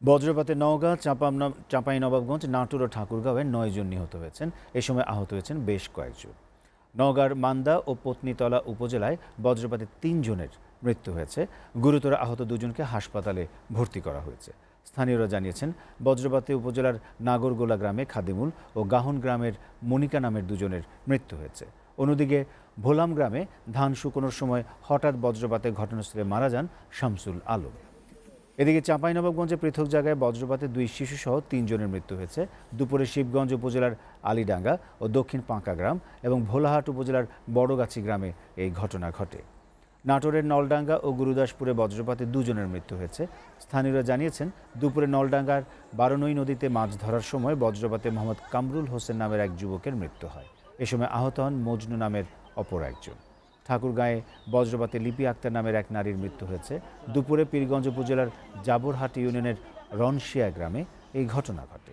বজ্রপাতে নওগাঁ, চাঁপাইনবাবগঞ্জ, নাটোর ও ঠাকুরগাঁওয়ে ৯ জন নিহত হয়েছেন। এ সময় আহত হয়েছেন বেশ কয়েকজন। নওগাঁর মান্দা ও পত্নীতলা উপজেলায় বজ্রপাতে ৩ জনের মৃত্যু হয়েছে। গুরুতর আহত দুজনকে হাসপাতালে ভর্তি করা হয়েছে। স্থানীয়রা জানিয়েছেন, বজ্রপাতে উপজেলার নাগরগোলা গ্রামে খাদিমুল ও গাহন গ্রামের মনিকা নামের দুজনের মৃত্যু হয়েছে। অন্যদিকে ভোলাম গ্রামে ধান শুকোনোর সময় হঠাৎ বজ্রপাতে ঘটনাস্থলে মারা যান শামসুল আলম। এদিকে চাঁপাইনবাবগঞ্জে পৃথক জায়গায় বজ্রপাতে 2 শিশুসহ 3 জনের মৃত্যু হয়েছে। দুপুরে শিবগঞ্জ উপজেলার আলীডাঙ্গা ও দক্ষিণ পাঁকা গ্রাম এবং ভোলাহাট উপজেলার বড়গাছি গ্রামে এই ঘটনা ঘটে। নাটোরের নলডাঙ্গা ও গুরুদাসপুরে বজ্রপাতে 2 জনের মৃত্যু হয়েছে। স্থানীয়রা জানিয়েছেন, দুপুরে নলডাঙ্গার বারনই নদীতে মাছ ধরার সময় বজ্রপাতে মোহাম্মদ কামরুল হোসেন নামের এক যুবকের মৃত্যু হয়। এ সময় আহত হন মজনু নামের অপর একজন। ঠাকুরগাঁয়ে বজ্রপাতে লিপি আক্তার নামের এক নারীর মৃত্যু হয়েছে। দুপুরে পীরগঞ্জ উপজেলার জাবরহাট ইউনিয়নের রনশিয়া গ্রামে এই ঘটনা ঘটে।